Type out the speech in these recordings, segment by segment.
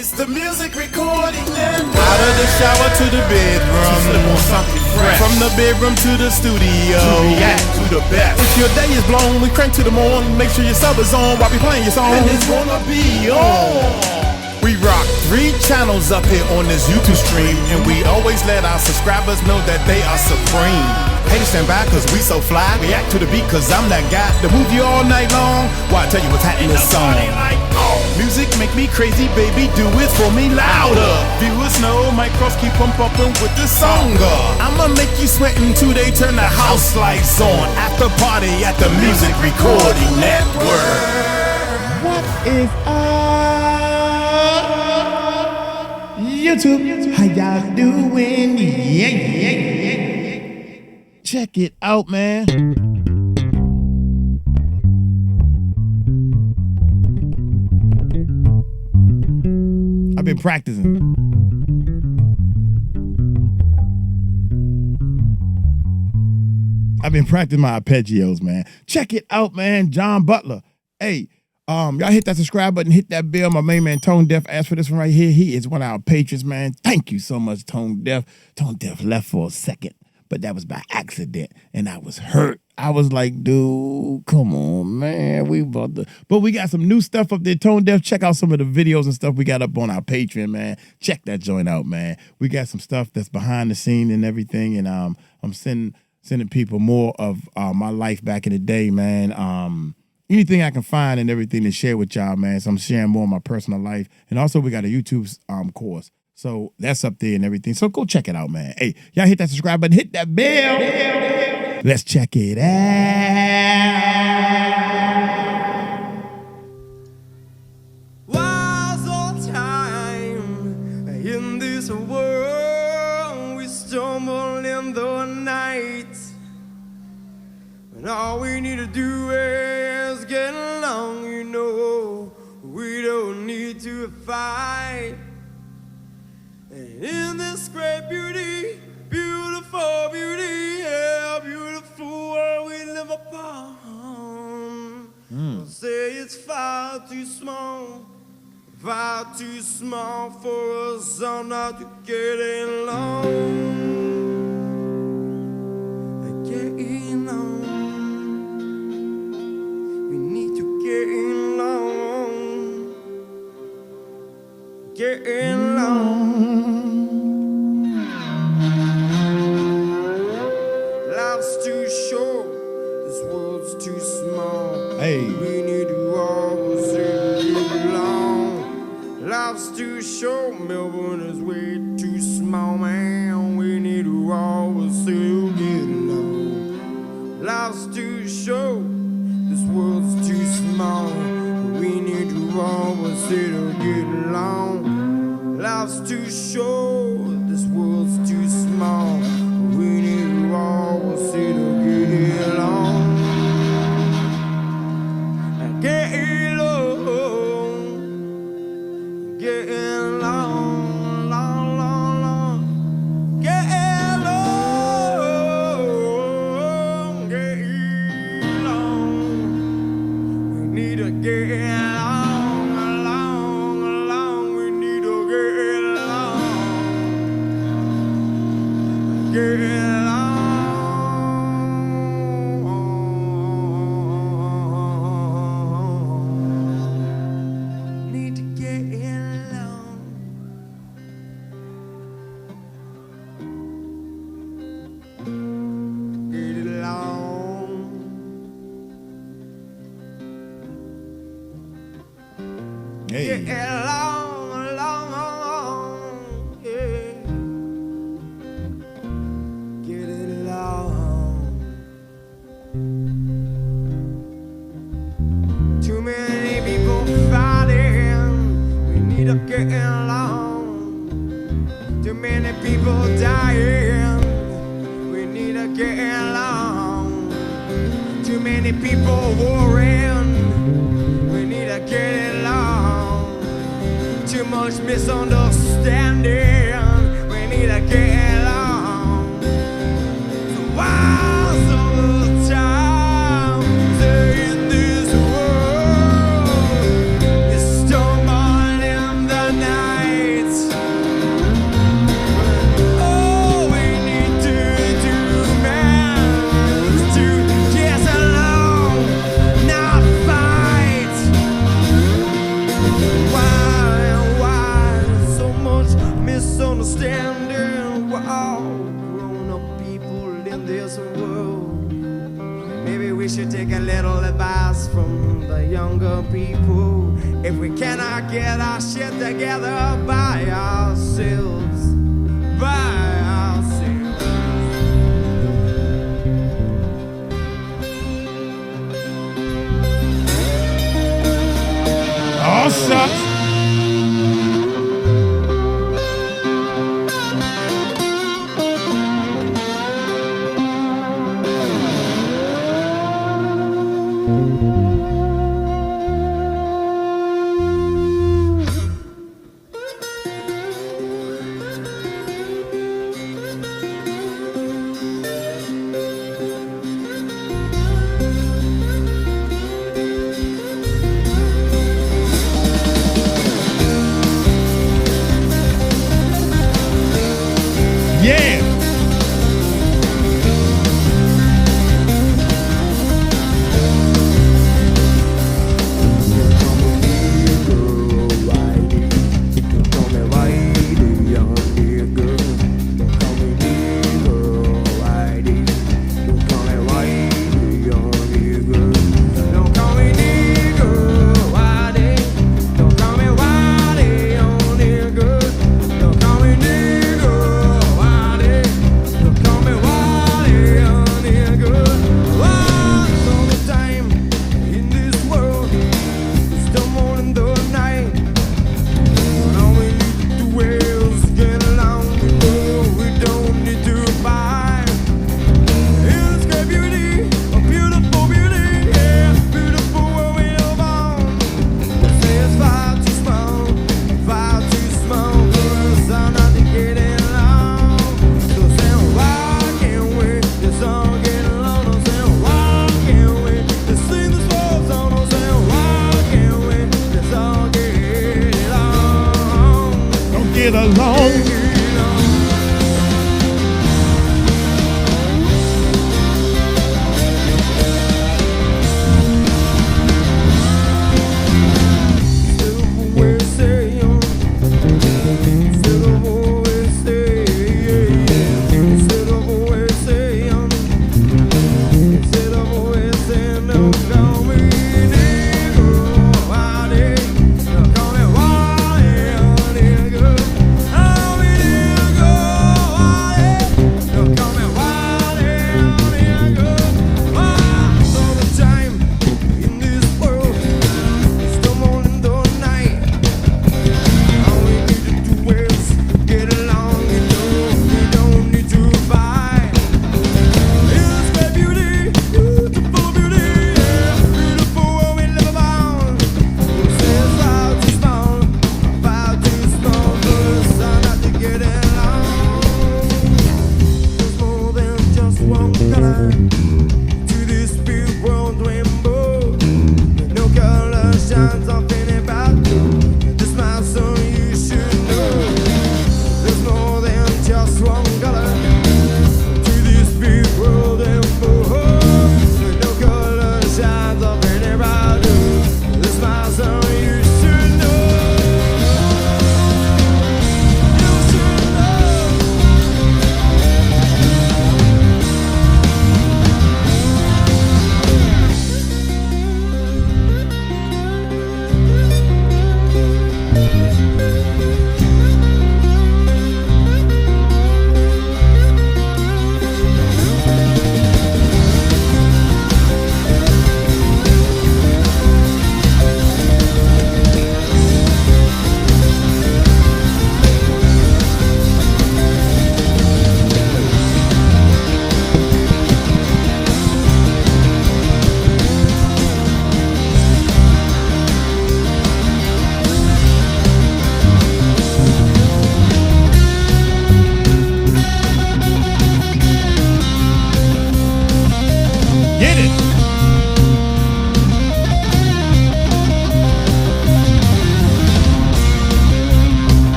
It's the music recording network. Out of the shower to the bedroom, Slip on something fresh. from the bedroom to the studio. To react to the best. If your day is blown, we crank to the morn. Make sure your sub is on while we playing your song. And it's gonna be on. We rock 3 channels up here on this YouTube stream, and we always let our subscribers know that they are supreme. Haters stand by cause we so fly. React to the beat cause I'm that guy to move you all night long. Why I tell you what's happening in this song. Music make me crazy, baby, do it for me louder. Viewers know my cross keep on bumping with the song. I'ma make you sweat until they turn the house lights on. After party at the Music Recording Network. What is YouTube, how y'all doing? Yeah. Check it out, man. I've been practicing. I've been practicing my arpeggios, man. Check it out, man. John Butler. Hey. Y'all hit that subscribe button, hit that bell. My main man, Tone Deaf, asked for this one right here. He is one of our patrons, man. Thank you so much, Tone Deaf. Tone Deaf left for a second, but that was by accident, and I was hurt. I was like, dude, come on, man. But we got some new stuff up there. Tone Deaf, check out some of the videos and stuff we got up on our Patreon, man. Check that joint out, man. We got some stuff that's behind the scene and everything, and I'm sending people more of my life back in the day, man. Anything I can find and everything to share with y'all, man. So I'm sharing more of my personal life. And also we got a YouTube course. So that's up there and everything. So go check it out, man. Hey, y'all hit that subscribe button, hit that bell. Let's check it out. Was all time in this world, we stumble in the night. And all we need to do is get along, you know. We don't need to fight. And in this great beauty, beautiful beauty, yeah, beautiful world we live upon. Say it's far too small for us all not to get along. Getting on. Getting long. Life's too short, this world's too small. Hey. We need to always get along. Life's too short, Melbourne is way too small, man. We need to always get along. Life's too short, this world's too small. We need to always get along. Life's too short, this world's too small. We need to always get along. Get along. Get along. Long, long, long. Get along. Get along. We need to get along, along, along. We need to get along. Get along. Need to get along. Get along. Hey. Get along, along, yeah. Get along. Too many people fighting. We need to get along. Too many people dying. We need to get along. Too many people worrying. We need to get along. Too much misunderstanding. We need to get along. So why so time in this world? You stumble in the night. in this world. Maybe we should take a little advice from the younger people. If we cannot get our shit together by ourselves, by ourselves. Oh, shucks.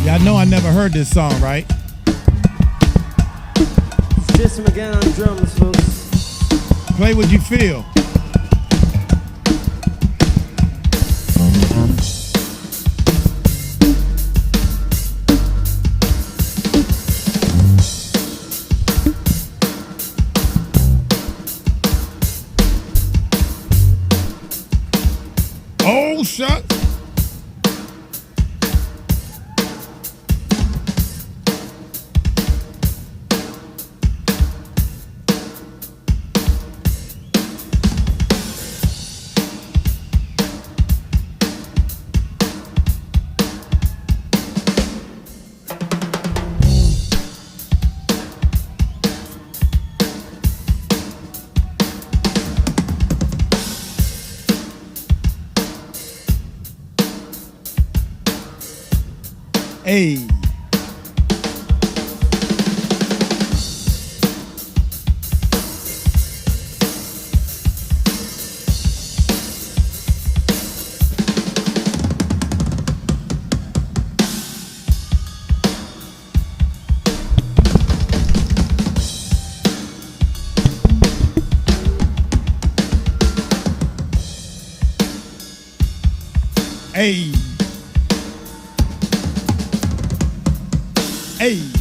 Y'all know I never heard this song, right? It's Jason again on drums, folks. Play what you feel. Oh, shucks. Hey. Hey. Hey.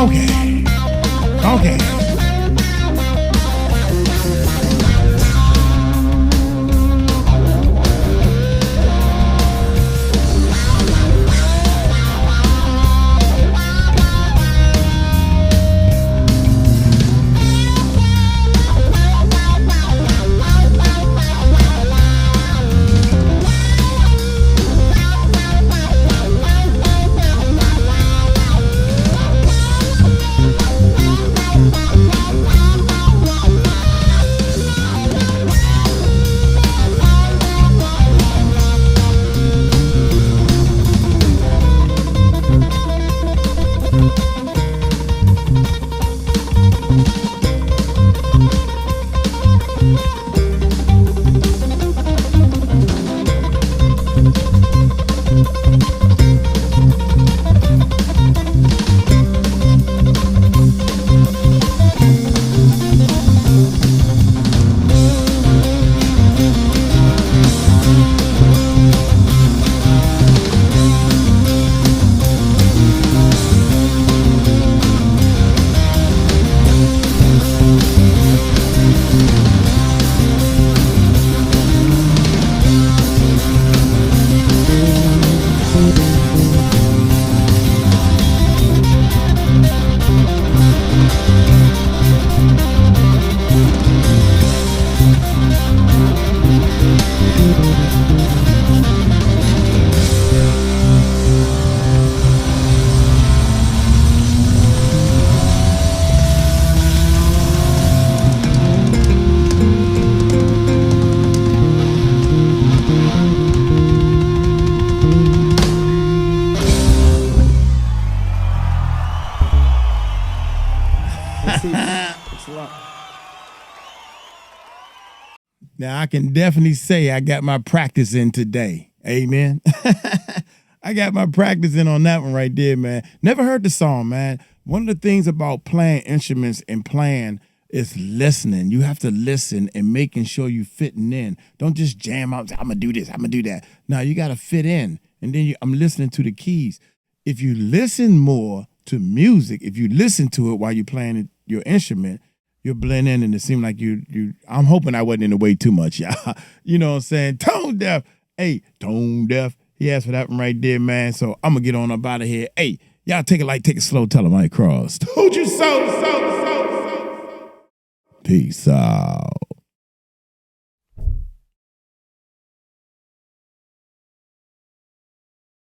Funky. Funky. Now, I can definitely say I got my practice in today. Amen. I got my practice in on that one right there, man. Never heard the song, man. One of the things about playing instruments and playing is listening. You have to listen and making sure you fitting in. Don't just jam out, I'm going to do this, I'm going to do that. No, you got to fit in. And then I'm listening to the keys. If you listen more to music, if you listen to it while you're playing your instrument, you'll blend in, and it seemed like I'm hoping I wasn't in the way too much, y'all. You know what I'm saying? Tone Deaf. Hey, Tone Deaf. He asked for that one right there, man. So I'm going to get on up out of here. Hey, y'all take it light, take it slow. Tell him I ain't crossed. Told you so. Peace out.